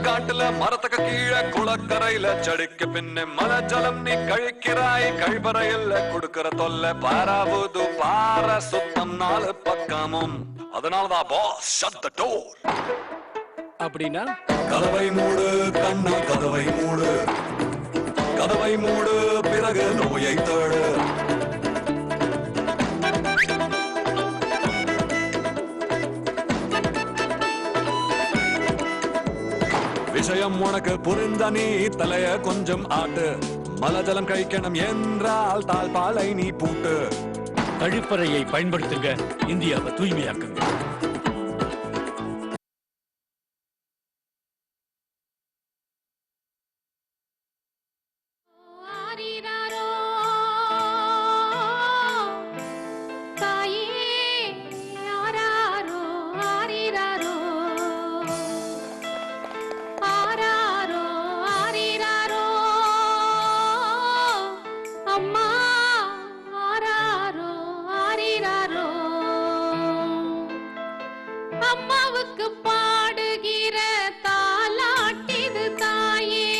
காட்டுல மரத்துக்கு கீழே குளக்கரையில செடிக்கு பின்ன மலை ஜலம் நீ கழிக்கிறாய் கழிப்பறையில கொடுக்கற தொல்லை பாராவுது பார சுத்தம் 4 பக்கமும். அதனாலதான் பாஸ் shut the door. அப்படின்னா கதவை மூடு கண்ணா கதவை மூடு, கதவை மூடு பிறகு நோயை தேடு. விஷயம் உனக்கு புரிந்த நீ தலைய கொஞ்சம் ஆட்டு. மலஜலம் கழிக்கணும் என்றால் தாழ்பாலை நீ பூட்டு. கழிப்பறையை பயன்படுத்துங்க, இந்தியாவை தூய்மையாக்குங்க. அம்மாவுக்கு பாடுகிற தாலாட்டிது தாயே,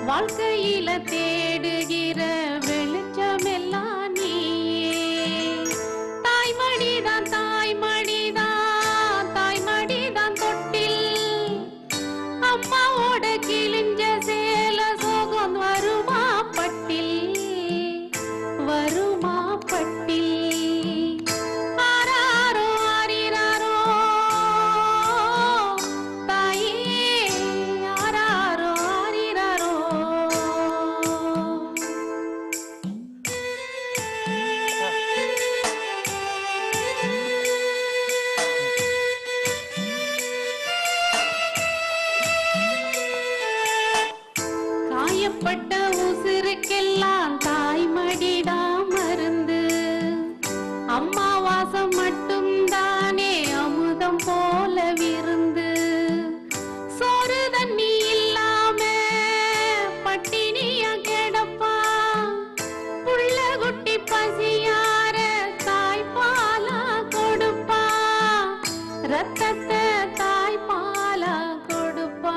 வாழ்க்கையில தேடுகிற வெளிச்சமெல்லாம் நீயே. தாய்மடிதான் தாய்மடிதான் தாய்மடிதான் தொட்டில், அம்மாவோட கிழிஞ்ச சேல சோகம் வருமா பட்டில் வருமா பட்டில். காயப்பட்ட உசுருக்கெல்லாம் தாய்மடிதான் மருந்து, அம்மா வாசம் மட்டும் தானே அமுதம் போல விருந்து. சோறு தண்ணி இல்லாம பட்டினியா கிடப்பா, புள்ள குட்டி பசியார தாய்ப்பாலா கொடுப்பா, ரத்தத்தை தாய்ப்பாலா கொடுப்பா.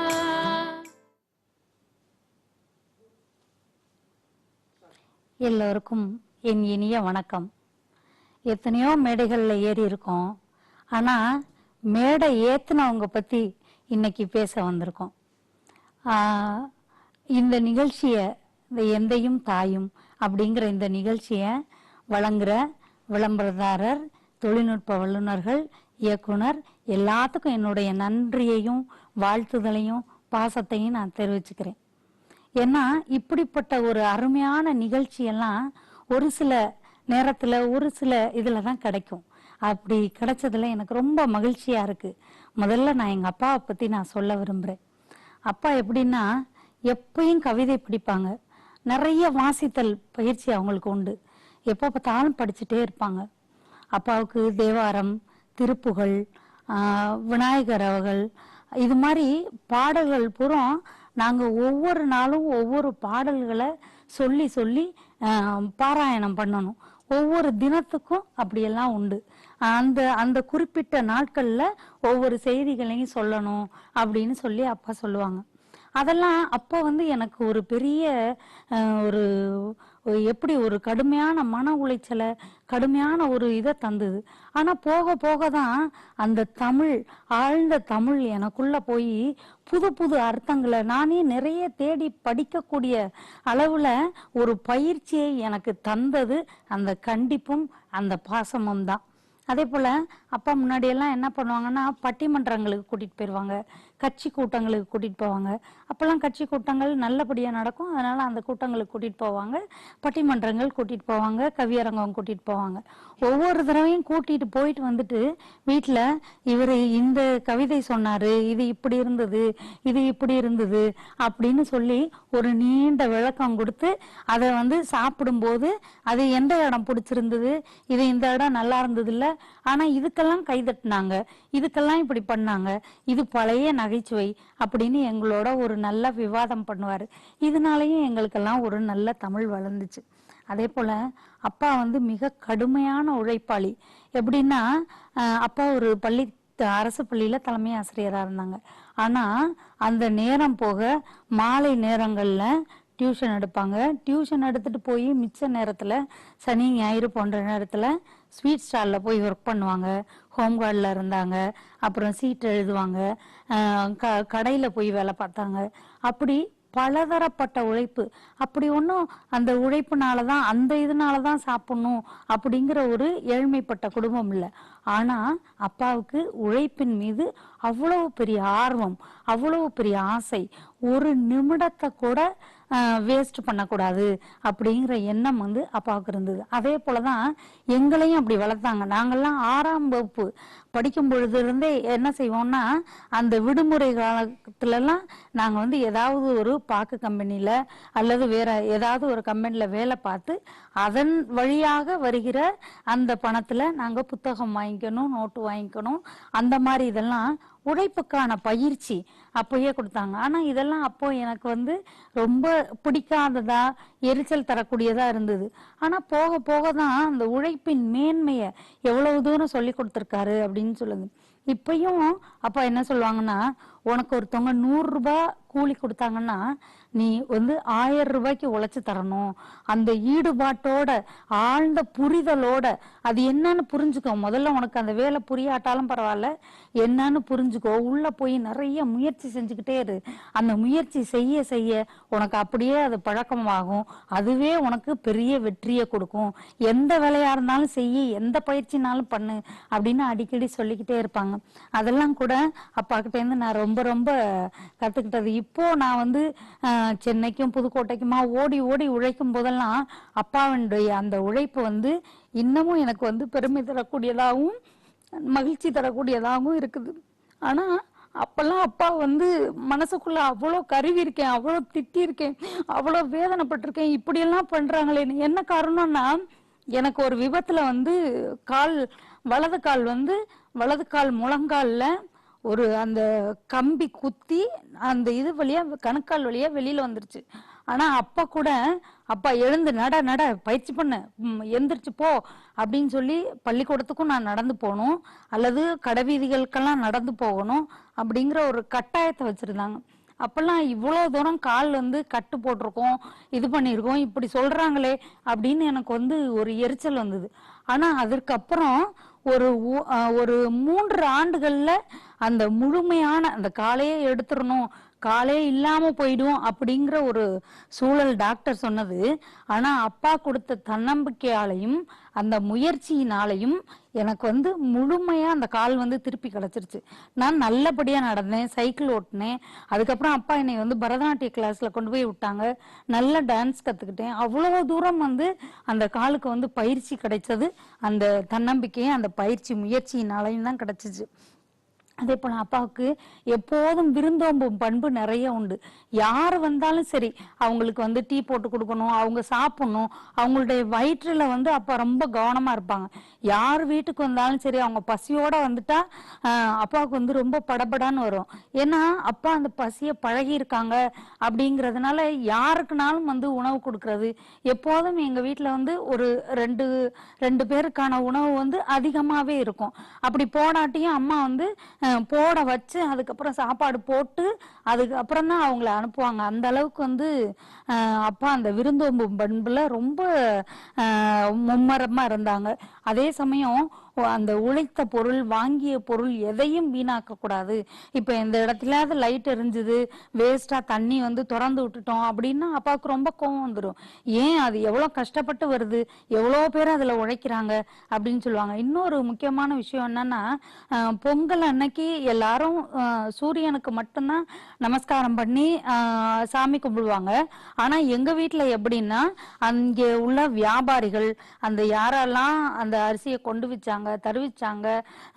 எல்லோருக்கும் என் இனிய வணக்கம். எத்தனையோ மேடைகளில் ஏறி இருக்கோம், ஆனால் மேடை ஏற்றினவங்க பற்றி இன்னைக்கு பேச வந்திருக்கோம். இந்த நிகழ்ச்சியை, இந்த எந்தையும் தாயும் அப்படிங்கிற இந்த நிகழ்ச்சியை வழங்குற விளம்பரதாரர், தொழில்நுட்ப வல்லுநர்கள், இயக்குனர் எல்லாத்துக்கும் என்னுடைய நன்றியையும் வாழ்த்துதலையும் பாசத்தையும் நான் தெரிவிச்சுக்கிறேன். ஏன்னா இப்படிப்பட்ட ஒரு அருமையான நிகழ்ச்சியெல்லாம் ஒரு சில நேரத்தில் ஒரு சில இதில் தான் கிடைக்கும். அப்படி கிடைச்சதுல எனக்கு ரொம்ப மகிழ்ச்சியாக இருக்குது. முதல்ல நான் எங்கள் அப்பாவை பற்றி நான் சொல்ல விரும்புகிறேன். அப்பா எப்படின்னா எப்பயும் கவிதை படிப்பாங்க, நிறைய வாசித்தல் பயிற்சி அவங்களுக்கு உண்டு, எப்போ பார்த்தாலும் படிச்சுட்டே இருப்பாங்க. அப்பாவுக்கு தேவாரம், திருப்புகழ், விநாயகர் அவர்கள், இது மாதிரி பாடல்கள் பூரா நாங்கள் ஒவ்வொரு நாளும் ஒவ்வொரு பாடல்களை சொல்லி சொல்லி பாராயணம் பண்ணணும். ஒவ்வொரு தினத்துக்கும் அப்படியெல்லாம் உண்டு. அந்த அந்த குறிப்பிட்ட நாட்களில் ஒவ்வொரு செய்திகளையும் சொல்லணும் அப்படின்னு சொல்லி அப்பா சொல்லுவாங்க. அதெல்லாம் அப்போ எனக்கு ஒரு பெரிய ஒரு எப்படி ஒரு கடுமையான மன உளைச்சலை, கடுமையான ஒரு இதை தந்தது. ஆனால் போக போக தான் அந்த தமிழ், ஆழ்ந்த தமிழ் எனக்குள்ள போய் புது புது அர்த்தங்களை நானே நிறைய தேடி படிக்கக்கூடிய அளவில் ஒரு பயிற்சியை எனக்கு தந்தது அந்த கண்டிப்பும் அந்த பாசமும் தான். அதே போல் அப்பா முன்னாடியெல்லாம் என்ன பண்ணுவாங்கன்னா பட்டிமன்றங்களுக்கு கூட்டிகிட்டு போயிடுவாங்க, கட்சி கூட்டங்களுக்கு கூட்டிகிட்டு போவாங்க. அப்போல்லாம் கட்சி கூட்டங்கள் நல்லபடியாக நடக்கும், அதனால் அந்த கூட்டங்களுக்கு கூட்டிகிட்டு போவாங்க, பட்டிமன்றங்கள் கூட்டிகிட்டு போவாங்க, கவியரங்கம் கூட்டிகிட்டு போவாங்க. ஒவ்வொரு தடவையும் கூட்டிகிட்டு போயிட்டு வந்துட்டு வீட்டில் இவர் இந்த கவிதை சொன்னார், இது இப்படி இருந்தது, இது இப்படி இருந்தது அப்படின்னு சொல்லி ஒரு நீண்ட விளக்கம் கொடுத்து அதை சாப்பிடும்போது அது எந்த இடம் பிடிச்சிருந்தது, இது இந்த இடம் நல்லா இருந்தது இல்லை, ஆனா இதுக்கெல்லாம் கைதட்டினாங்க, இதுக்கெல்லாம் இப்படி பண்ணாங்க, இது பழைய நகைச்சுவை அப்படின்னு எங்களோட ஒரு நல்ல விவாதம் பண்ணுவாரு. இதனாலயும் எங்களுக்கெல்லாம் ஒரு நல்ல தமிழ் வளர்ந்துச்சு. அதே போல அப்பா மிக கடுமையான உழைப்பாளி. எப்படின்னா அப்பா ஒரு பள்ளி அரசு பள்ளியில தலைமை ஆசிரியரா இருந்தாங்க. ஆனா அந்த நேரம் போக மாலை நேரங்கள்ல டியூஷன் எடுப்பாங்க. டியூஷன் எடுத்துட்டு போய் மிச்ச நேரத்துல சனி ஞாயிறு போன்ற நேரத்துல ஸ்வீட் ஸ்டால்ல போய் ஒர்க் பண்ணுவாங்க. ஹோம் கார்டில் இருந்தாங்க. அப்புறம் சீட் எழுதுவாங்க. கடையில போய் வேலை பார்த்தாங்க. அப்படி பலதரப்பட்ட உழைப்பு. அப்படி ஒன்றும் அந்த உழைப்புனாலதான் அந்த இதனாலதான் சாப்பிடணும் அப்படிங்கிற ஒரு ஏழ்மைப்பட்ட குடும்பம் இல்லை. ஆனா அப்பாவுக்கு உழைப்பின் மீது அவ்வளவு பெரிய ஆர்வம், அவ்வளவு பெரிய ஆசை. ஒரு நிமிடத்தை கூட வேஸ்ட் பண்ணக்கூடாது அப்படிங்கிற எண்ணம் வந்து அப்பாவுக்கு இருந்தது. அதே போலதான் எங்களையும் அப்படி வளர்த்தாங்க. நாங்கெல்லாம் 6ஆம் வகுப்பு படிக்கும் பொழுது இருந்தே என்ன செய்வோம்னா, அந்த விடுமுறை காலத்துலலாம் நாங்க வந்து ஏதாவது ஒரு பாக்கு கம்பெனில அல்லது வேற ஏதாவது ஒரு கம்பெனில வேலை பார்த்து அதன் வழியாக வருகிற அந்த பணத்துல நாங்க புத்தகம் வாங்கிக்கணும், நோட்டு வாங்கிக்கணும். அந்த மாதிரி இதெல்லாம் உழைப்புக்கான பயிற்சி அப்பயே கொடுத்தாங்க. ஆனா இதெல்லாம் அப்போ எனக்கு வந்து ரொம்ப பிடிக்காததா, எரிச்சல் தரக்கூடியதா இருந்தது. ஆனா போக போக தான் அந்த உழைப்பின் மேன்மையை எவ்வளவு தூரம் சொல்லி கொடுத்துருக்காரு அப்படின்னு சொல்லுது. இப்பயும் அப்பா என்ன சொல்லுவாங்கன்னா, உனக்கு ஒருத்தவங்க 100 ரூபாய் கூலி கொடுத்தாங்கன்னா நீ வந்து 1000 ரூபாய்க்கு உழைச்சு தரணும். அந்த ஈடுபாட்டோட, ஆழ்ந்த புரிதலோட, அது என்னன்னு புரிஞ்சுக்கோ. முதல்ல உனக்கு அந்த வேலை புரியாட்டாலும் பரவாயில்ல, என்னன்னு புரிஞ்சுக்கோ. உள்ள போய் நிறைய முயற்சி செஞ்சுக்கிட்டே இரு. அந்த முயற்சி செய்ய செய்ய உனக்கு அப்படியே அது பழக்கமாகும். அதுவே உனக்கு பெரிய வெற்றியை கொடுக்கும். எந்த வேலையா இருந்தாலும் செய்ய, எந்த பயிற்சினாலும் பண்ணு அப்படின்னு அடிக்கடி சொல்லிக்கிட்டே இருப்பாங்க. அதெல்லாம் கூட அப்பா கிட்ட இருந்து நான் ரொம்ப ரொம்ப கத்துக்கிட்டது. இப்போ நான் வந்து சென்னைக்கும் புதுக்கோட்டைக்குமா ஓடி ஓடி உழைக்கும் போதெல்லாம் அப்பாவுடைய அந்த உழைப்பு வந்து இன்னமும் எனக்கு வந்து பெருமை தரக்கூடியதாகவும் மகிழ்ச்சி தரக்கூடியதாகவும் இருக்குது. ஆனா அப்பெல்லாம் அப்பா வந்து மனசுக்குள்ள அவ்வளோ கருவி இருக்கேன், அவ்வளோ திட்டி இருக்கேன், அவ்வளோ வேதனைப்பட்டிருக்கேன். இப்படியெல்லாம் பண்றாங்களேன்னு. என்ன காரணம்னா, எனக்கு ஒரு விபத்துல வந்து வலது கால் முழங்கால்ல ஒரு அந்த கம்பி குத்தி அந்த இது வழியா கணுக்கால் வழியா வெளியில வந்துருச்சு. ஆனா அப்பா எழுந்து நட பயிற்சி பண்ண, எந்திரிச்சு போ அப்படின்னு சொல்லி பள்ளிக்கூடத்துக்கும் நான் நடந்து போகணும் அல்லது கடைவீதிகளுக்கெல்லாம் நடந்து போகணும் அப்படிங்கிற ஒரு கட்டாயத்தை வச்சிருந்தாங்க. அப்பெல்லாம் இவ்வளவு தூரம் கால் வந்து கட்டு போட்டிருக்கோம், இது பண்ணியிருக்கோம், இப்படி சொல்றாங்களே அப்படின்னு எனக்கு வந்து ஒரு எரிச்சல் வந்தது. ஆனா அதற்கப்புறம் ஒரு 3 ஆண்டுகள்ல அந்த முழுமையான அந்த காலையே எடுத்துடணும், காலே இல்லாம போயிடும் அப்படிங்கிற ஒரு சூழல் டாக்டர் சொன்னது. ஆனா அப்பா கொடுத்த தன்னம்பிக்கையாலையும் அந்த முயற்சியினாலையும் எனக்கு வந்து முழுமையா அந்த கால் வந்து திருப்பி கிடைச்சிருச்சு. நான் நல்லபடியா நடந்தேன், சைக்கிள் ஓட்டினேன். அதுக்கப்புறம் அப்பா என்னை வந்து பரதநாட்டிய கிளாஸ்ல கொண்டு போய் விட்டாங்க. நல்ல டான்ஸ் கத்துக்கிட்டேன். அவ்வளவு தூரம் வந்து அந்த காலுக்கு வந்து பயிற்சி கிடைச்சது அந்த தன்னம்பிக்கையும் அந்த பயிற்சி முயற்சியினாலையும் தான் கிடைச்சிச்சு. அதே போல அப்பாவுக்கு எப்போதும் விருந்தோம்பும் பண்பு நிறைய உண்டு. யாரு வந்தாலும் சரி அவங்களுக்கு வந்து டீ போட்டு கொடுக்கணும், அவங்க சாப்பிடணும். அவங்களுடைய வயிற்றுல வந்து அப்பா ரொம்ப கவனமா இருப்பாங்க. யார் வீட்டுக்கு வந்தாலும் சரி அவங்க பசியோட வந்துட்டா அப்பாவுக்கு வந்து ரொம்ப படபடான்னு வரும். ஏன்னா அப்பா அந்த பசியை பழகி இருக்காங்க அப்படிங்கிறதுனால யாருக்குனாலும் வந்து உணவு கொடுக்கறது. எப்போதும் எங்க வீட்டுல வந்து ஒரு ரெண்டு பேருக்கான உணவு வந்து அதிகமாவே இருக்கும். அப்படி போடாட்டியும் அம்மா வந்து போட வச்சு அதுக்கப்புறம் சாப்பாடு போட்டு அதுக்கப்புறம் தான் அவங்கள அனுப்புவாங்க. அந்த அளவுக்கு வந்து அப்பா அந்த விருந்தோம்பு பண்புல ரொம்ப மும்மரமா இருந்தாங்க. அதே சமயம் அந்த உழைத்த பொருள், வாங்கிய பொருள் எதையும் வீணாக்க கூடாது. இப்ப இந்த இடத்துலயாவது லைட் எரிஞ்சுது, வேஸ்டா தண்ணி வந்து திறந்து விட்டுட்டோம் அப்படின்னா அப்பாவுக்கு ரொம்ப கோவம் வந்துடும். ஏன், அது எவ்வளவு கஷ்டப்பட்டு வருது, எவ்வளவு பேர் அதுல உழைக்கிறாங்க அப்படின்னு சொல்லுவாங்க. இன்னொரு முக்கியமான விஷயம் என்னன்னா, பொங்கல் அன்னைக்கு எல்லாரும் சூரியனுக்கு மட்டும்தான் நமஸ்காரம் பண்ணி சாமி கும்பிடுவாங்க. ஆனா எங்க வீட்டுல எப்படின்னா, அங்கே உள்ள வியாபாரிகள், அந்த யாரெல்லாம் அந்த அரிசியை கொண்டு வச்சாங்க தருவிச்சாங்க,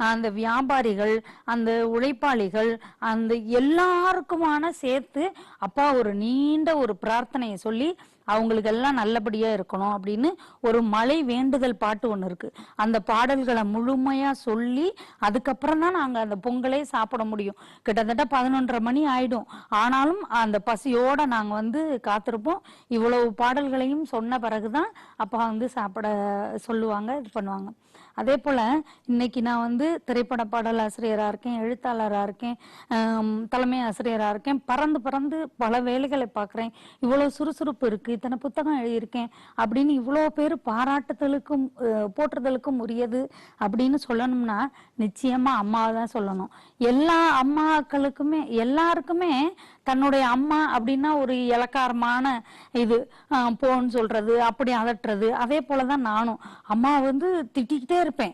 அந்த வியாபாரிகள், அந்த உழைப்பாளிகள், அந்த எல்லாருக்குமான சேர்த்து அப்பா ஒரு நீண்ட ஒரு பிரார்த்தனையை சொல்லி அவங்களுக்கு எல்லாம் நல்லபடியா இருக்கணும் அப்படின்னு ஒரு மலை வேண்டுதல் பாட்டு ஒண்ணு இருக்கு. அந்த பாடல்களை முழுமையா சொல்லி அதுக்கப்புறம் தான் நாங்க அந்த பொங்கலே சாப்பிட முடியும். கிட்டத்தட்ட 11:30 மணி ஆயிடும். ஆனாலும் அந்த பசியோட நாங்க வந்து காத்திருப்போம். இவ்வளவு பாடல்களையும் சொன்ன பிறகுதான் அப்பா வந்து சாப்பிட சொல்லுவாங்க, இது பண்ணுவாங்க. அதே போல இன்னைக்கு நான் வந்து திரைப்பட பாடலாசிரியராக இருக்கேன், எழுத்தாளராக இருக்கேன், தலைமை ஆசிரியராக இருக்கேன். பறந்து பறந்து பல வேலைகளை பார்க்குறேன். இவ்வளோ சுறுசுறுப்பு இருக்கு, இத்தனை புத்தகம் எழுதியிருக்கேன் அப்படின்னு இவ்வளோ பேர் பாராட்டுதலுக்கும் போற்றுதலுக்கும் உரியது அப்படின்னு சொல்லணும்னா நிச்சயமா அம்மாவை தான் சொல்லணும். எல்லா அம்மாக்களுக்குமே எல்லாருக்குமே தன்னுடைய அம்மா அப்படின்னா ஒரு இலக்காரமான இது போன்னு சொல்றது, அப்படி அதட்டுறது. அதே போலதான் நானும் அம்மா வந்து திட்டிக்கிட்டே இருப்பேன்.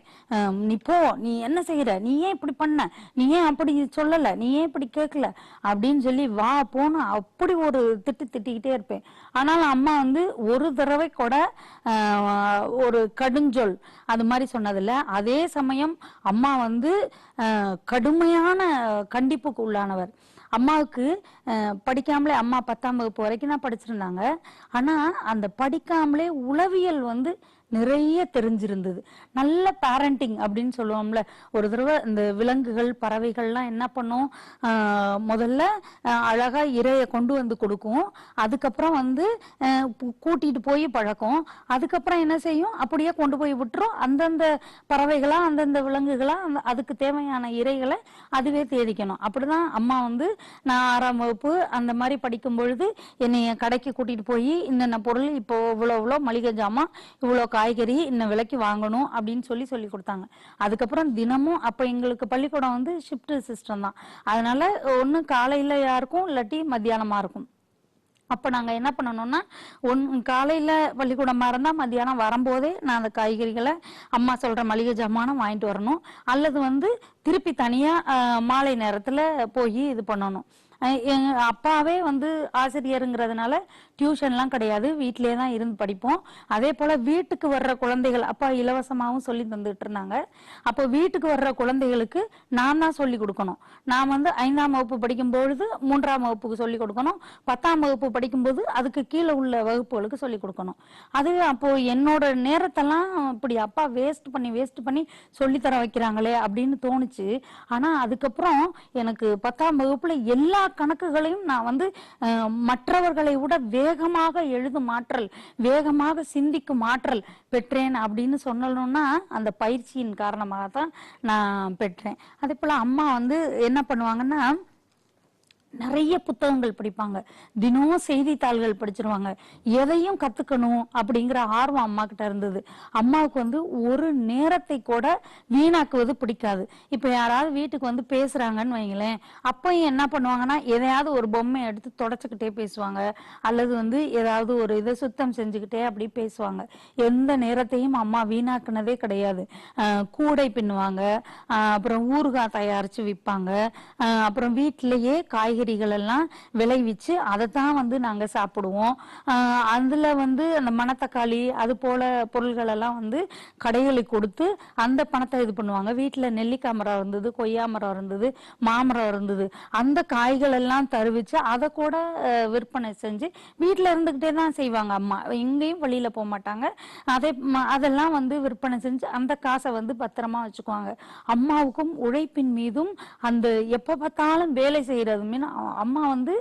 நீ போ, நீ என்ன செய்யற, நீ ஏன் இப்படி பண்ண, நீ ஏன் அப்படி சொல்லல, நீ ஏன் இப்படி கேட்கல அப்படின்னு சொல்லி வா போன்னு அப்படி ஒரு திட்டிக்கிட்டே இருப்பேன். ஆனாலும் அம்மா வந்து ஒரு தடவை கூட ஒரு கடுஞ்சொல் அது மாதிரி சொன்னதில்ல. அதே சமயம் அம்மா வந்து கடுமையான கண்டிப்புக்கு உள்ளானவர். அம்மாவுக்கு படிக்காமலே அம்மா 10ஆம் வகுப்பு வரைக்கும் தான் படிச்சிருந்தாங்க. ஆனா அந்த படிக்காமலே உளவியல் வந்து நிறைய தெரிஞ்சிருந்தது. நல்ல பேரண்டிங் அப்படின்னு சொல்லுவோம்ல. ஒரு தடவை இந்த விலங்குகள் பறவைகள்லாம் என்ன பண்ணும், முதல்ல அழகா இரையை கொண்டு வந்து கொடுக்கும், அதுக்கப்புறம் வந்து கூட்டிட்டு போய் பழக்கும், அதுக்கப்புறம் என்ன செய்யும் அப்படியே கொண்டு போய் விட்டுரும். அந்தந்த பறவைகளா அந்தந்த விலங்குகளா அதுக்கு தேவையான இரைகளை அதுவே தேடிக்கணும். அப்படிதான் அம்மா வந்து நான் 6ஆம் வகுப்பு அந்த மாதிரி படிக்கும் பொழுது என்னைய கடைக்கு கூட்டிட்டு போய் இன்னென்ன பொருள் இப்போ இவ்வளோ மளிகை ஜாமான் இவ்வளோ காய்கறி இன்ன விலைக்கு வாங்கணும் அப்படின்னு சொல்லி கொடுத்தாங்க. அதுக்கப்புறம் தினமும் அப்ப எங்களுக்கு பள்ளிக்கூடம் வந்து ஷிஃப்ட் சிஸ்டம் தான். அதனால ஒண்ணு காலையிலயா இருக்கும் இல்லாட்டி மத்தியானமா இருக்கும். அப்ப நாங்க என்ன பண்ணணும்னா காலையில பள்ளிக்கூடமா இருந்தா மத்தியானம் வரும்போதே நான் அந்த காய்கறிகளை அம்மா சொல்ற மளிகை ஜாமானம் வாங்கிட்டு வரணும். அல்லது வந்து திருப்பி தனியா மாலை நேரத்துல போய் இது பண்ணணும். எங்க அப்பாவே வந்து ஆசிரியருங்கிறதுனால டியூஷன்லாம் கிடையாது, வீட்டிலேயே தான் இருந்து படிப்போம். அதே போல வீட்டுக்கு வர்ற குழந்தைகள் அப்பா இலவசமாகவும் சொல்லி தந்துட்டு இருந்தாங்க. அப்போ வீட்டுக்கு வர்ற குழந்தைகளுக்கு நான் தான் சொல்லி கொடுக்கணும். நான் வந்து 5ஆம் வகுப்பு படிக்கும் பொழுது 3ஆம் வகுப்புக்கு சொல்லி கொடுக்கணும், 10ஆம் வகுப்பு படிக்கும்போது அதுக்கு கீழே உள்ள வகுப்புகளுக்கு சொல்லி கொடுக்கணும். அது அப்போ என்னோட நேரத்தெல்லாம் இப்படி அப்பா வேஸ்ட் பண்ணி சொல்லித்தர வைக்கிறாங்களே அப்படின்னு தோணுச்சு. ஆனா அதுக்கப்புறம் எனக்கு 10ஆம் வகுப்புல எல்லா கணக்குகளையும் நான் வந்து மற்றவர்களை விட வேகமாக எழுதும் ஆற்றல், வேகமாக சிந்திக்கும் ஆற்றல் பெற்றேன் அப்படின்னு சொல்லணும்னா அந்த பயிற்சியின் காரணமாக தான் நான் பெற்றேன். அதே போல அம்மா வந்து என்ன பண்ணுவாங்கன்னா நிறைய புத்தகங்கள் படிப்பாங்க, தினம் செய்தித்தாள்கள் படிச்சிருவாங்க. எதையும் கத்துக்கணும் அப்படிங்கிற ஆர்வம் அம்மா கிட்ட இருந்தது. அம்மாவுக்கு வந்து ஒரு நேரத்தை கூட வீணாக்குவது பிடிக்காது. இப்ப யாராவது வீட்டுக்கு வந்து பேசுறாங்கன்னு வைங்களேன், அப்பயும் என்ன பண்ணுவாங்கன்னா எதையாவது ஒரு பொம்மை எடுத்து தொடச்சுக்கிட்டே பேசுவாங்க, அல்லது வந்து ஏதாவது ஒரு இதை சுத்தம் செஞ்சுக்கிட்டே அப்படி பேசுவாங்க. எந்த நேரத்தையும் அம்மா வீணாக்குனதே கிடையாது. கூடை பின்னுவாங்க, அப்புறம் ஊறுகாய் தயாரிச்சு விற்பாங்க, அப்புறம் வீட்டிலேயே காய்கறிகள் எல்லாம் விளைவிச்சு அதைத்தான் வந்து நாங்க சாப்பிடுவோம். அதுல வந்து அந்த மணத்தக்காளி அது போல பொருள்கள் எல்லாம் வந்து கடைகளுக்கு கொடுத்து அந்த பணத்தை இது பண்ணுவாங்க. வீட்டுல நெல்லிக்காய் மரம் இருந்தது, கொய்யா மரம் இருந்தது, மாமரம் இருந்தது. அந்த காய்கள் எல்லாம் தருவிச்சு அதை கூட விற்பனை செஞ்சு வீட்டுல இருந்துகிட்டே தான் செய்வாங்க அம்மா. எங்கேயும் வெளியில போக மாட்டாங்க. அதெல்லாம் வந்து விற்பனை செஞ்சு அந்த காசை வந்து பத்திரமா வச்சுக்குவாங்க. அம்மாவுக்கும் உழைப்பின் மீதும் அந்த எப்ப பார்த்தாலும் வேலை செய்யறது மீன் அம்மா வந்து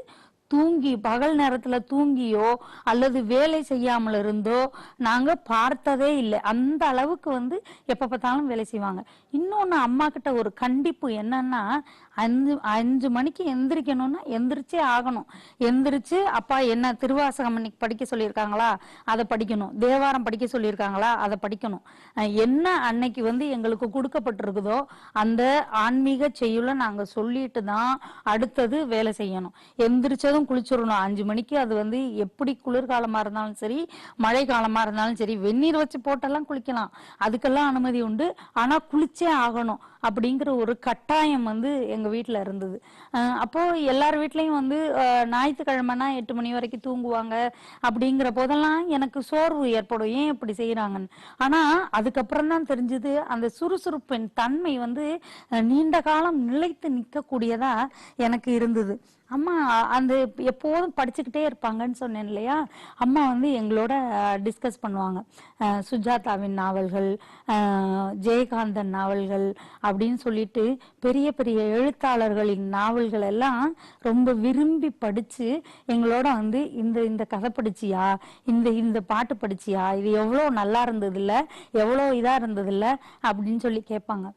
தூங்கி பகல் நேரத்துல தூங்கியோ அல்லது வேலை செய்யாமல் இருந்தோ நாங்க பார்த்ததே இல்லை. அந்த அளவுக்கு வந்து எப்ப பார்த்தாலும் வேலை செய்வாங்க. இன்னொன்னு அம்மா கிட்ட ஒரு கண்டிப்பு என்னன்னா, 5 மணிக்கு எந்திரிக்கணும்னா எந்திரிச்சே ஆகணும். எந்திரிச்சு அப்பா என்ன திருவாசகம் இன்னைக்கு படிக்க சொல்லியிருக்காங்களா அதை படிக்கணும், தேவாரம் படிக்க சொல்லியிருக்காங்களா அதை படிக்கணும், என்ன அன்னைக்கு வந்து எங்களுக்கு கொடுக்கப்பட்டிருக்குதோ அந்த ஆன்மீக செய்யுள்ள நாங்க சொல்லிட்டு தான் அடுத்தது வேலை செய்யணும். எந்திரிச்சதும் குளிச்சிடணும் 5 மணிக்கு. அது வந்து எப்படி குளிர்காலமா இருந்தாலும் சரி மழை காலமா இருந்தாலும் சரி வெந்நீர் வச்சு போட்டெல்லாம் குளிக்கலாம், அதுக்கெல்லாம் அனுமதி உண்டு. ஆனா குளிச்சே ஆகணும் அப்படிங்கிற ஒரு கட்டாயம் வந்து எங்க வீட்டுல இருந்தது. அப்போ எல்லார் வீட்லயும் வந்து ஞாயிற்றுக்கிழமைனா 8 மணி வரைக்கும் தூங்குவாங்க. அப்படிங்கிற போதெல்லாம் எனக்கு சோர்வு ஏற்படும், ஏன் இப்படி செய்யறாங்கன்னு. ஆனா அதுக்கப்புறம் தான் தெரிஞ்சது அந்த சுறுசுறுப்பின் தன்மை வந்து நீண்ட காலம் நிலைத்து நிற்கக்கூடியதா எனக்கு இருந்தது. அம்மா அந்த எப்போதும் படிச்சுக்கிட்டே இருப்பாங்கன்னு சொன்னேன் இல்லையா, அம்மா வந்து எங்களோட டிஸ்கஸ் பண்ணுவாங்க. சுஜாதாவின் நாவல்கள், ஜெயகாந்தன் நாவல்கள் அப்படின்னு சொல்லிட்டு பெரிய பெரிய எழுத்தாளர்களின் நாவல்கள் எல்லாம் ரொம்ப விரும்பி படிச்சு எங்களோட வந்து இந்த இந்த கதை படிச்சியா, இந்த இந்த பாட்டு படிச்சியா, இது எவ்வளோ நல்லா இருந்தது இல்ல, எவ்வளோ இதா இருந்தது இல்ல அப்படின்னு சொல்லி கேட்பாங்க.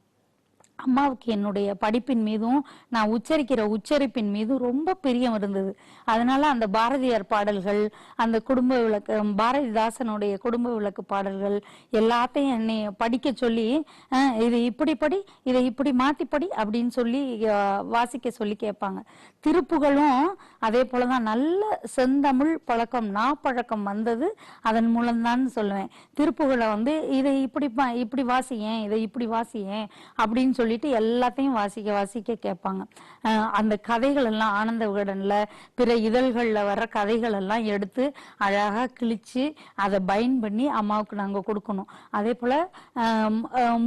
அம்மாவுக்கு என்னுடைய படிப்பின் மீதும் நான் உச்சரிக்கிற உச்சரிப்பின் மீதும் ரொம்ப பிரியம் இருந்தது. அதனால அந்த பாரதியார் பாடல்கள், அந்த குடும்ப விளக்கு, பாரதிதாசனுடைய குடும்ப விளக்கு பாடல்கள் எல்லாத்தையும் என்னை படிக்க சொல்லி, இது இப்படி படி, இதை இப்படி மாத்தி படி அப்படின்னு சொல்லி வாசிக்க சொல்லி கேட்பாங்க. திருப்புகளும் அதே போலதான் நல்ல செந்தமிழ் பழக்கம், நாப்பழக்கம் வந்தது அதன் மூலம்தான் சொல்லுவேன். திருப்புகளை வந்து இதை இப்படி வாசியேன், இதை இப்படி வாசியேன் அப்படின்னு சொல்லிட்டு எல்லாத்தையும் வாசிக்க வாசிக்க கேட்பாங்க. அந்த கதைகள் எல்லாம் ஆனந்த விகடன்ல பிற இதழ்கள்ல வர்ற கதைகள் எல்லாம் எடுத்து அழகா கிழிச்சு அதை பைண்ட் பண்ணி அம்மாவுக்கு நாங்க கொடுக்கணும். அதே போல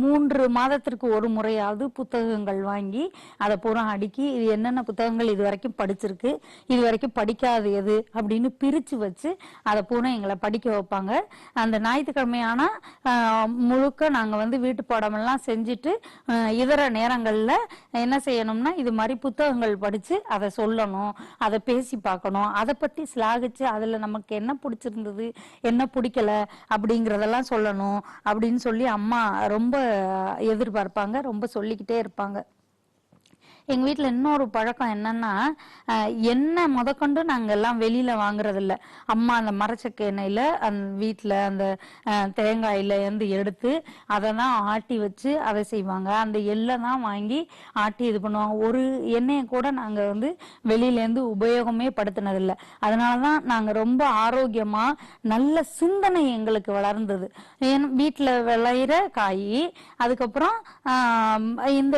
3 மாதத்திற்கு ஒரு முறையாவது புத்தகங்கள் வாங்கி அதை பூரா அடுக்கி இது என்னென்ன புத்தகங்கள் இது வரைக்கும் படிச்சிருக்கு, இது வரைக்கும் படிக்காது எது அப்படின்னு பிரிச்சு வச்சு அதை பூரா எங்களை படிக்க வைப்பாங்க. அந்த ஞாயிற்றுக்கிழமையான முழுக்க நாங்க வந்து வீட்டு பாடமெல்லாம் செஞ்சுட்டு இதர நேரங்கள்ல என்ன செய்யணும்னா இது மாதிரி புத்தகங்கள் படிச்சு அதை சொல்லணும், அதை பேசி பார்க்கணும், அதை பத்தி சிலாகிச்சு அதுல நமக்கு என்ன பிடிச்சிருந்தது என்ன பிடிக்கல அப்படிங்கறதெல்லாம் சொல்லணும் அப்படின்னு சொல்லி அம்மா ரொம்ப எதிர்பார்ப்பாங்க, ரொம்ப சொல்லிக்கிட்டே இருப்பாங்க. எங்க வீட்டுல இன்னொரு பழக்கம் என்னன்னா, எண்ணெய் முதற்கொண்டு நாங்க எல்லாம் வெளியில வாங்குறது இல்ல. அம்மா அந்த மரச்சக்க எண்ணெயில அந்த வீட்டுல அந்த தேங்காயில இருந்து எடுத்து அதை தான் ஆட்டி வச்சு அதை செய்வாங்க. அந்த எள்ளை தான் வாங்கி ஆட்டி இது பண்ணுவாங்க. ஒரு எண்ணெயை கூட நாங்க வந்து வெளியில இருந்து உபயோகமே படுத்தினதில்லை. அதனாலதான் நாங்க ரொம்ப ஆரோக்கியமா நல்ல சிந்தனை எங்களுக்கு வளர்ந்தது. வீட்டுல விளையிற காய், அதுக்கப்புறம் இந்த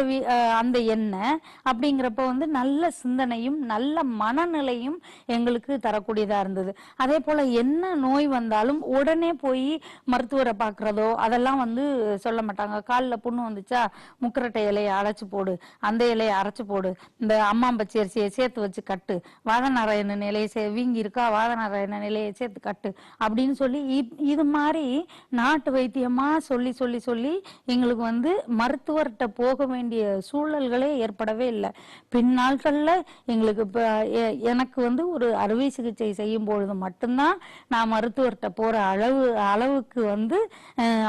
அந்த எண்ணெய் அப்படிங்கிறப்ப வந்து நல்ல சிந்தனையும் நல்ல மனநிலையும் எங்களுக்கு தரக்கூடியதா இருந்தது. அதே போல என்ன நோய் வந்தாலும் உடனே போய் மருத்துவரை பார்க்கறதோ அதெல்லாம் வந்து சொல்ல மாட்டாங்க. காலில் புண்ணு வந்துச்சா முக்கரட்டை இலையை அரைச்சு போடு, அந்த இலையை அரைச்சு போடு, இந்த அம்மாம்பச்சி அரிசியை சேர்த்து வச்சு கட்டு, வாதநாராயணன் இலையை வீங்கி இருக்கா வாதநாராயணன் இலையை சேர்த்து கட்டு அப்படின்னு சொல்லி இது மாதிரி நாட்டு வைத்தியமா சொல்லி சொல்லி சொல்லி எங்களுக்கு வந்து மருத்துவர்கிட்ட போக வேண்டிய சூழல்களே ஏற்படவே இல்லை. பின்னாட்கள்ல எங்களுக்கு எனக்கு வந்து ஒரு அறுவை சிகிச்சை செய்யும் பொழுது மட்டும்தான் நான் மருத்துவர்கிட்ட போற அளவுக்கு வந்து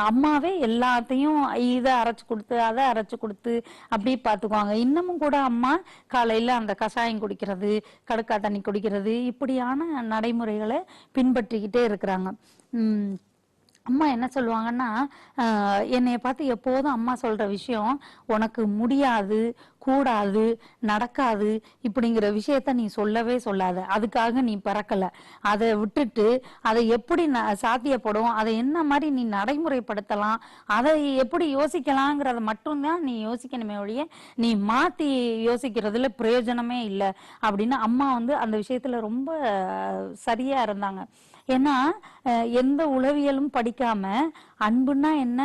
அம்மாவே எல்லாத்தையும் இதை அரைச்சு கொடுத்து அதை அரைச்சு கொடுத்து அப்படி பார்த்துக்குவாங்க. இன்னமும் கூட அம்மா காலையில அந்த கஷாயம் குடிக்கிறது, கடுக்கா தண்ணி குடிக்கிறது இப்படியான நடைமுறைகளை பின்பற்றிக்கிட்டே இருக்கிறாங்க. அம்மா என்ன சொல்லுவாங்கன்னா, என்னைய பார்த்து எப்போதும் அம்மா சொல்ற விஷயம், உனக்கு முடியாது, கூடாது, நடக்காது இப்படிங்கிற விஷயத்த நீ சொல்லவே சொல்லாத, அதுக்காக நீ பிறக்கல, அதை விட்டுட்டு அதை எப்படி சாத்தியப்படும், அதை என்ன மாதிரி நீ நடைமுறைப்படுத்தலாம், அதை எப்படி யோசிக்கலாங்கிறத மட்டும்தான் நீ யோசிக்கணுமே ஒழிய நீ மாத்தி யோசிக்கிறதுல பிரயோஜனமே இல்லை அப்படின்னு அம்மா வந்து அந்த விஷயத்துல ரொம்ப சரியா இருந்தாங்க. ஏன்னா எந்த உளவியலும் படிக்காம அன்புன்னா என்ன,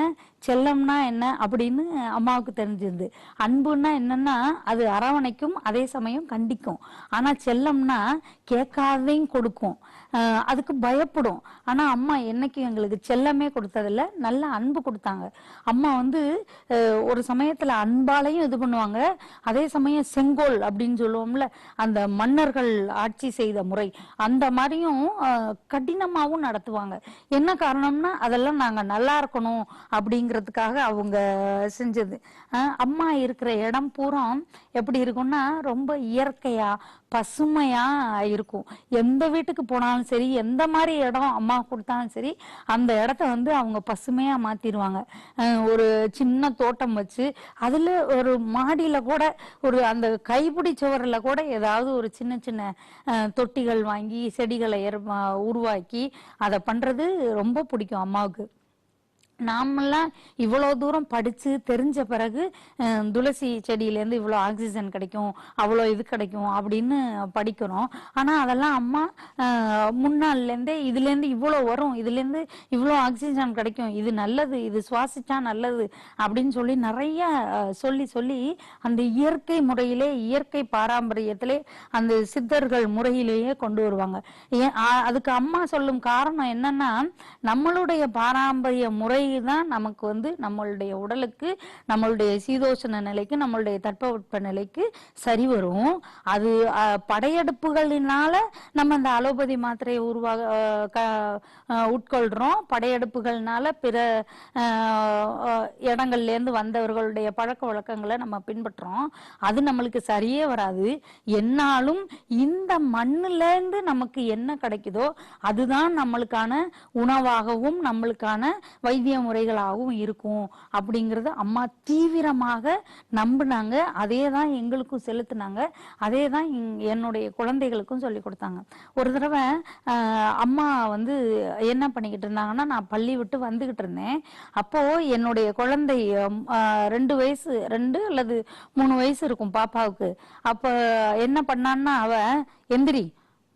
செல்லம்னா என்ன அப்படின்னு அம்மாவுக்கு தெரிஞ்சிருது. அன்புன்னா என்னன்னா அது அரவணைக்கும், அதே சமயம் கண்டிக்கும். ஆனா செல்லம்னா கேட்காதையும் கொடுக்கும், அதுக்கு பயப்படும். ஆனா அம்மா என்னைக்கும் எங்களுக்கு செல்லமே கொடுத்ததில்ல, நல்ல அன்பு கொடுத்தாங்க. அம்மா வந்து ஒரு சமயத்துல அன்பாலையும் இது பண்ணுவாங்க, அதே சமயம் செங்கோல் அப்படின்னு சொல்லுவோம்ல, அந்த மன்னர்கள் ஆட்சி செய்த முறை அந்த மாதிரியும் கடினமாவும் நடத்துவாங்க. என்ன காரணம்னா அதெல்லாம் நாங்க நல்லா இருக்கணும் அப்படிங்கிறதுக்காக அவங்க செஞ்சது. அம்மா இருக்கிற இடம் பூரா எப்படி இருக்கும்னா ரொம்ப இயற்கையா பசுமையா இருக்கும். எந்த வீட்டுக்கு போனாலும் சரி, எந்த மாதிரி இடம் அம்மா கொடுத்தாலும் சரி, அந்த இடத்த வந்து அவங்க பசுமையா மாத்திடுவாங்க. ஒரு சின்ன தோட்டம் வச்சு அதுல ஒரு மாடியில கூட ஒரு அந்த கைப்பிடி சுவரில் கூட ஏதாவது ஒரு சின்ன சின்ன தொட்டிகள் வாங்கி செடிகளை உருவாக்கி அதை பண்றது ரொம்ப பிடிக்கும் அம்மாவுக்கு. நாமெல்லாம் இவ்வளவு தூரம் படிச்சு தெரிஞ்ச பிறகு துளசி செடியிலேருந்து இவ்வளோ ஆக்சிஜன் கிடைக்கும், அவ்வளோ இது கிடைக்கும் அப்படின்னு படிக்கிறோம். ஆனா அதெல்லாம் அம்மா முன்னாள்லேருந்தே இதுலேருந்து இவ்வளோ வரும், இதுலேருந்து இவ்வளோ ஆக்சிஜன் கிடைக்கும், இது நல்லது, இது சுவாசிச்சா நல்லது அப்படின்னு சொல்லி நிறைய சொல்லி சொல்லி அந்த இயற்கை முறையிலே இயற்கை பாரம்பரியத்திலே அந்த சித்தர்கள் முறையிலேயே கொண்டு வருவாங்க. அதுக்கு அம்மா சொல்லும் காரணம் என்னன்னா, நம்மளுடைய பாரம்பரிய முறை தான் நமக்கு வந்து நம்மளுடைய உடலுக்கு, நம்மளுடைய சீதோஷண நிலைக்கு, நம்மளுடைய தட்பவெட்ப நிலைக்கு சரி வரும். அது படையெடுப்புகளினால நம்ம இந்த அலோபதி மாத்திரையை உட்கொள்றோம். படையெடுப்புகள்னால பிற இடங்கள்ல இருந்து வந்தவர்களுடைய பழக்க வழக்கங்களை நம்ம பின்பற்றோம். அது நம்மளுக்கு சரியே வராது. என்னாலும் இந்த மண்ணுல இருந்து நமக்கு என்ன கிடைக்குதோ அதுதான் நம்மளுக்கான உணவாகவும் நம்மளுக்கான வைத்திய முறைகளாகவும் இருக்கும் அப்படிங்கறது அம்மா தீவிரமாக நம்பினாங்க. அதே தான் எங்களுக்கும் செலுத்தினாங்க. அதே தான் என்னுடைய குழந்தைகளுக்கும் சொல்லி கொடுத்தாங்க. ஒரு தடவை அம்மா வந்து என்ன பண்ணிக்கிட்டு இருந்தாங்கன்னா, நான் பள்ளி விட்டு வந்துகிட்டு இருந்தேன். அப்போ என்னுடைய குழந்தை 2 வயசு 2 அல்லது 3 வயசு இருக்கும் பாப்பாவுக்கு. அப்ப என்ன பண்ணான்னா, அவ எந்திரி,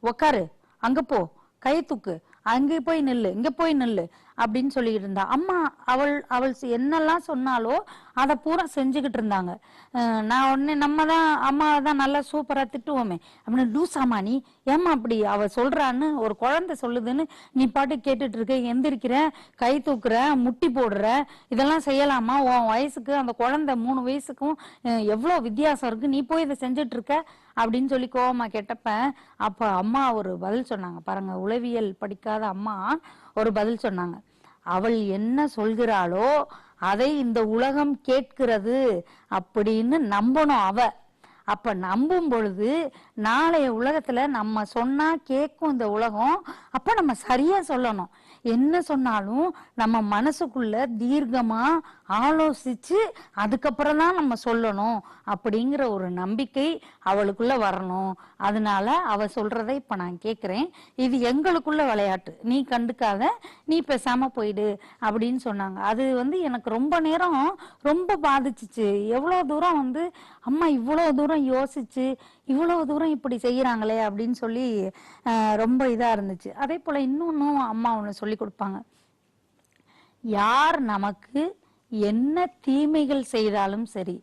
உக்காரு, அங்க போ, கை தூக்கு, அங்கே போய் நில்லு, இங்க போய் நில்லு அப்படின்னு சொல்லிக்கிட்டு இருந்தா. அம்மா அவள் என்னெல்லாம் சொன்னாலோ அதை பூரா செஞ்சுக்கிட்டு இருந்தாங்க. நான் உடனே அம்மா தான் நல்லா சூப்பரா திட்டுவோமே அப்படின்னு, லூசாமா நீ, ஏமா அப்படி அவ சொல்றான்னு, ஒரு குழந்தை சொல்லுதுன்னு நீ பாட்டு கேட்டுட்டு இருக்க, எந்திரிக்கிற, கை தூக்குற, முட்டி போடுற, இதெல்லாம் செய்யலாமா? உன் வயசுக்கு அந்த குழந்தை 3 வயசுக்கும் எவ்வளவு வித்தியாசம் இருக்கு, நீ போய் இதை செஞ்சுட்டு இருக்க அப்படின்னு சொல்லி கோவமா கேட்டப்ப அப்ப அம்மா ஒரு பதில் சொன்னாங்க. பாருங்க, உளவியல் படிக்காத அம்மா ஒரு பதில் சொன்னாங்க. அவள் என்ன சொல்கிறாளோ அதை இந்த உலகம் கேட்கிறது அப்படின்னு நம்பணும் அவ. அப்ப நம்பும் பொழுது நாளைய உலகத்துல நம்ம சொன்னா கேட்கும் இந்த உலகம். அப்ப நம்ம சரியா சொல்லணும். என்ன சொன்னாலும் நம்ம மனசுக்குள்ள தீர்க்கமா ஆலோசிச்சு அதுக்கப்புறம் தான் நம்ம சொல்லணும் அப்படிங்கிற ஒரு நம்பிக்கை அவளுக்குள்ள வரணும். அதனால அவ சொல்றதை இப்ப நான் கேட்கிறேன். இது எங்களுக்குள்ள விளையாட்டு, நீ கண்டுக்காத, நீ பேசாம போயிடு அப்படின்னு சொன்னாங்க. அது வந்து எனக்கு ரொம்ப நேரம் ரொம்ப பாதிச்சுச்சு. எவ்வளவு தூரம் வந்து அம்மா இவ்வளவு தூரம் யோசிச்சு இவ்வளவு தூரம் இப்படி செய்யறாங்களே அப்படின்னு சொல்லி ரொம்ப இதா இருந்துச்சு. அதே போல இன்னொன்னும் அம்மா ஒண்ணு சொல்லி கொடுப்பாங்க. யார் நமக்கு என்ன தீமைகள் செய்தாலும் சரி,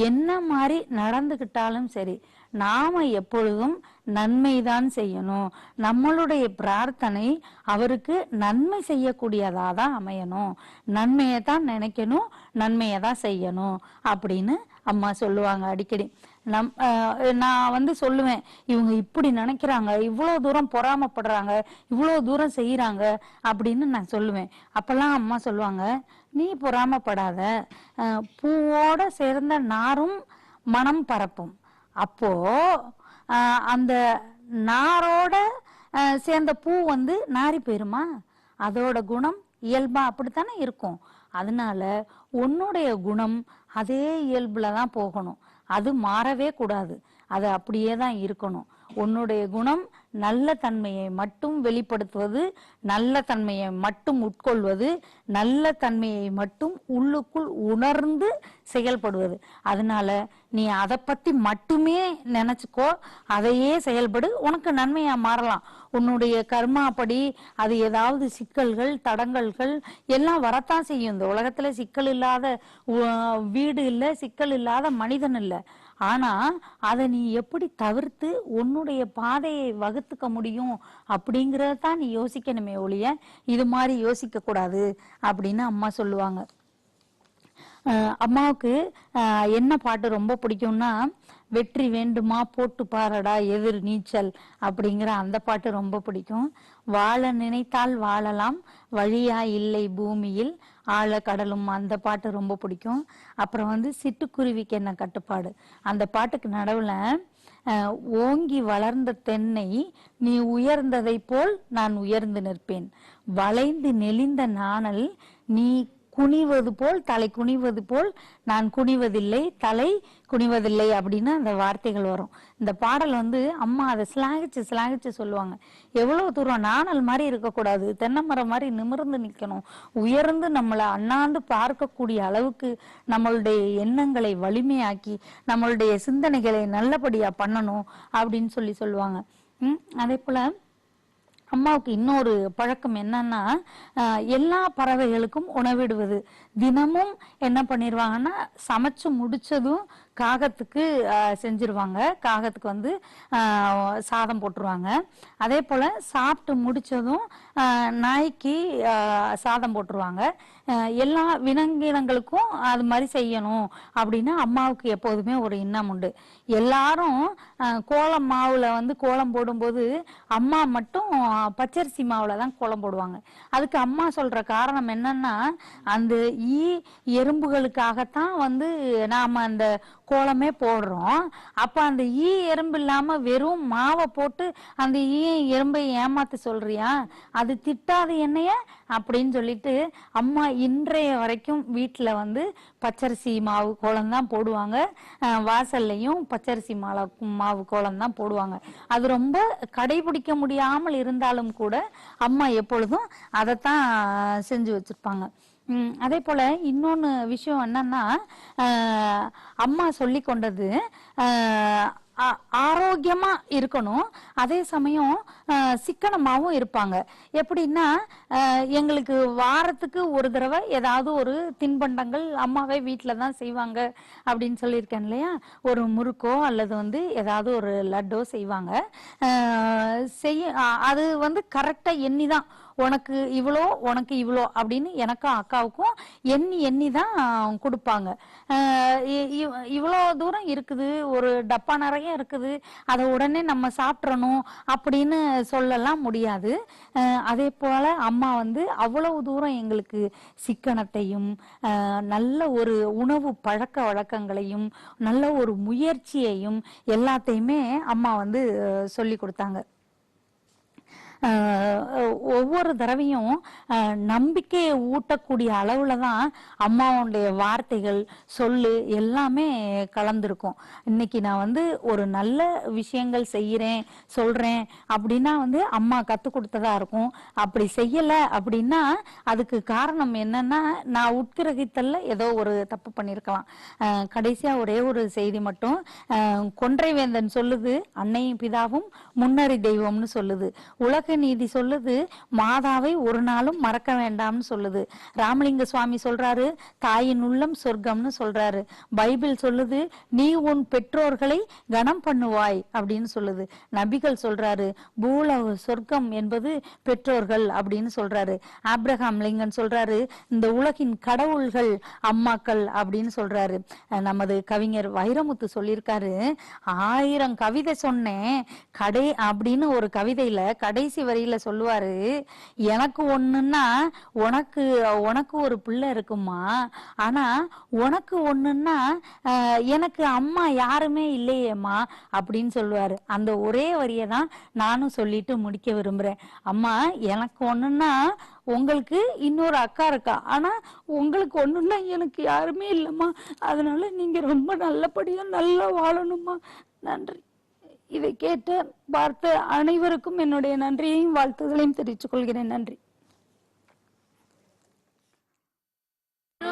என்ன மாதிரி நடந்துகிட்டாலும் சரி, நாம எப்பொழுதும் நன்மைதான் செய்யணும். நம்மளுடைய பிரார்த்தனை அவருக்கு நன்மை செய்யக்கூடியதாதான் அமையணும். நன்மையை தான் நினைக்கணும், நன்மையை தான் செய்யணும் அப்படின்னு அம்மா சொல்லுவாங்க அடிக்கடி. நான் வந்து சொல்லுவேன், இவங்க இப்படி நினைக்கிறாங்க, இவ்வளவு தூரம் பொறாமப்படுறாங்க, இவ்வளவு தூரம் செய்யறாங்க அப்படின்னு நான் சொல்லுவேன். அப்பெல்லாம் அம்மா சொல்லுவாங்க, நீ பொறாமப்படாத, பூவோட சேர்ந்த நாரும் மனம் பரப்பும். அப்போ அந்த நாரோட சேர்ந்த பூ வந்து நாரி போயிருமா? அதோட குணம் இயல்பா அப்படித்தானே இருக்கும். அதனால உன்னுடைய குணம் அதே இயல்புல தான் போகணும். அது மாறவே கூடாது, அது அப்படியே தான் இருக்கணும். உன்னுடைய குணம் நல்ல தன்மையை மட்டும் வெளிப்படுத்துவது, நல்ல தன்மையை மட்டும் உட்கொள்வது, நல்ல தன்மையை மட்டும் உள்ளுக்குள் உணர்ந்து செயல்படுவது. அதனால நீ அதை பத்தி மட்டுமே நினைச்சுக்கோ, அதையே செயல்படு, உனக்கு நன்மையா மாறலாம். உன்னுடைய கர்மாப்படி அது ஏதாவது சிக்கல்கள் தடங்கல்கள் எல்லாம் வரத்தான் செய்யும். இந்த உலகத்துல சிக்கல் இல்லாத வீடு இல்லை, சிக்கல் இல்லாத மனிதன் இல்லை. ஆனா அதை நீ எப்படி தவிர்த்து உன்னுடைய பாதையை வகுத்துக்க முடியும் அப்படிங்கறதான் நீ யோசிக்கணுமே ஒழிய இது மாதிரி யோசிக்க கூடாது அப்படின்னு அம்மா சொல்லுவாங்க. அம்மாவுக்கு என்ன பாட்டு ரொம்ப பிடிக்கும்னா, வெற்றி வேண்டுமா போட்டு பாரடா எதிர் நீச்சல் அப்படிங்கிற அந்த பாட்டு ரொம்ப பிடிக்கும். வாழ நினைத்தால் வாழலாம், வழியா இல்லை பூமியில் ஆழ கடலும், அந்த பாட்டு ரொம்ப பிடிக்கும். அப்புறம் வந்து சிட்டுக்குருவிக்கு என்ன கட்டுப்பாடு, அந்த பாட்டுக்கு நடுவுல ஓங்கி வளர்ந்த தென்னை நீ உயர்ந்ததை போல் நான் உயர்ந்து நிற்பேன், வளைந்து நெளிந்த நாணல் நீ குனிவது போல் தலை குனிவது போல் நான் குனிவதில்லை, தலை குனிவதில்லை அப்படின்னு அந்த வார்த்தைகள் வரும். இந்த பாடல் வந்து அம்மா அதை சிலாகிச்சு சொல்லுவாங்க. எவ்வளவு தூரம் நாணல் மாதிரி இருக்கக்கூடாது, தென்னை மரம் மாதிரி நிமிர்ந்து நிற்கணும், உயர்ந்து நம்மளை அண்ணாந்து பார்க்கக்கூடிய அளவுக்கு நம்மளுடைய எண்ணங்களை வலிமையாக்கி நம்மளுடைய சிந்தனைகளை நல்லபடியா பண்ணணும் அப்படின்னு சொல்லுவாங்க. அதே போல அம்மாவுக்கு இன்னொரு பழக்கம் என்னன்னா, எல்லா பறவைகளுக்கும் உணவிடுவது. தினமும் என்ன பண்ணிடுவாங்கன்னா, சமைச்சு முடிச்சதும் காகத்துக்கு செஞ்சிருவாங்க. காகத்துக்கு வந்து சாதம் போட்டுருவாங்க. அதே போல சாப்பிட்டு முடிச்சதும் நாய்க்கு சாதம் போட்டுருவாங்க. எல்லா விலங்கினங்களுக்கும் அது மாதிரி செய்யணும் அப்படின்னு அம்மாவுக்கு எப்போதுமே ஒரு எண்ணம் உண்டு. எல்லாரும் கோலம் மாவுல வந்து கோலம் போடும்போது அம்மா மட்டும் பச்சரிசி மாவுல தான் கோலம் போடுவாங்க. அதுக்கு அம்மா சொல்ற காரணம் என்னன்னா, அந்த எறும்புகளுக்காகத்தான் வந்து நாம அந்த கோலமே போடுறோம். அப்ப அந்த எறும்பு இல்லாம வெறும் மாவை போட்டு அந்த எறும்பை ஏமாத்த சொல்றியா, அது திட்டாது என்னைய அப்படின்னு சொல்லிட்டு அம்மா இன்றைய வரைக்கும் வீட்டுல வந்து பச்சரிசி மாவு கோலம் தான் போடுவாங்க. வாசல்லையும் பச்சரிசி மாவு கோலம் தான் போடுவாங்க. அது ரொம்ப கடைபிடிக்க முடியாமல் இருந்தாலும் கூட அம்மா எப்பொழுதும் அதைத்தான் செஞ்சு வச்சிருப்பாங்க. அதே போல இன்னொன்னு விஷயம் என்னன்னா, அம்மா சொல்லி கொண்டது ஆரோக்கியமா இருக்கணும், அதே சமயம் சிக்கனமாவும் இருப்பாங்க. எப்படின்னா, எங்களுக்கு வாரத்துக்கு ஒரு தடவை ஏதாவது ஒரு தின்பண்டங்கள் அம்மாவே வீட்டில தான் செய்வாங்க அப்படின்னு சொல்லியிருக்கேன் இல்லையா. ஒரு முறுக்கோ அல்லது வந்து ஏதாவது ஒரு லட்டோ செய்வாங்க. அது வந்து கரெக்டா எண்ணி தான், உனக்கு இவ்வளோ உனக்கு இவ்வளோ அப்படின்னு எனக்கும் அக்காவுக்கும் எண்ணி தான் கொடுப்பாங்க. இவ்வளோ தூரம் இருக்குது, ஒரு டப்பா நிறைய இருக்குது, அதை உடனே நம்ம சாப்பிட்றணும் அப்படின்னு சொல்லலாம் முடியாது. அதே போல அம்மா வந்து அவ்வளவு தூரம் எங்களுக்கு சிக்கனத்தையும் நல்ல ஒரு உணவு பழக்க வழக்கங்களையும் நல்ல ஒரு முயற்சியையும் எல்லாத்தையுமே அம்மா வந்து சொல்லி கொடுத்தாங்க. ஒவ்வொரு தடவையும் நம்பிக்கையை ஊட்டக்கூடிய அளவுல தான் அம்மாவுடைய வார்த்தைகள் சொல்லு எல்லாமே கலந்துருக்கும். இன்னைக்கு நான் வந்து ஒரு நல்ல விஷயங்கள் செய்யறேன் சொல்றேன் அப்படின்னா வந்து அம்மா கத்து கொடுத்ததா இருக்கும். அப்படி செய்யல அப்படின்னா அதுக்கு காரணம் என்னன்னா, நான் உட்கிரகித்தல்ல ஏதோ ஒரு தப்பு பண்ணிருக்கலாம். கடைசியா ஒரே ஒரு செய்தி மட்டும், கொன்றைவேந்தன் சொல்லுது அன்னையும் பிதாவும் முன்னறி தெய்வம்னு சொல்லுது. உலக நீதி சொல்லுது மாதாவை ஒரு நாளும் மறக்க வேண்டாம்னு சொல்லுது. ராமலிங்க சுவாமி சொல்றாரு தாயின் உள்ளம் சொர்க்கம்னு சொல்றாரு. பைபிள் சொல்லுது நீ உன் பெற்றோர்களை கனம் பண்ணுவாய் அப்படின்னு சொல்லுது. நபிகள் சொல்றாரு பூலோக சொர்க்கம் என்பது பெற்றோர்கள் அப்படின்னு சொல்றாரு. ஆப்ரஹாம் லிங்கன் சொல்றாரு இந்த உலகின் கடவுள்கள் அம்மாக்கள் அப்படின்னு சொல்றாரு. நமது கவிஞர் வைரமுத்து சொல்லியிருக்காரு, 1000 கவிதை சொன்னேன் அப்படின்னு ஒரு கவிதையில கடைசி வரியில சொல்லுவாரு, எனக்கு ஒண்ணுன்னா உனக்கு ஒரு பிள்ளை இருக்குமா, ஆனா உனக்கு ஒண்ணுன்னா எனக்கு அம்மா யாருமே இல்லையேம்மா அப்படின்னு சொல்லுவாரு. அந்த ஒரே வரியை தான் நானும் சொல்லிட்டு முடிக்க விரும்புறேன். அம்மா எனக்கு ஒண்ணுன்னா உங்களுக்கு இன்னொரு அக்கா இருக்கா, ஆனா உங்களுக்கு ஒண்ணுன்னா எனக்கு யாருமே இல்லைம்மா, அதனால நீங்க ரொம்ப நல்லபடியா நல்லா வாழணுமா. நன்றி. இதை கேட்டு பார்த்த அனைவருக்கும் என்னுடைய நன்றியையும் வாழ்த்துதலையும் தெரிவித்துக் கொள்கிறேன். நன்றி.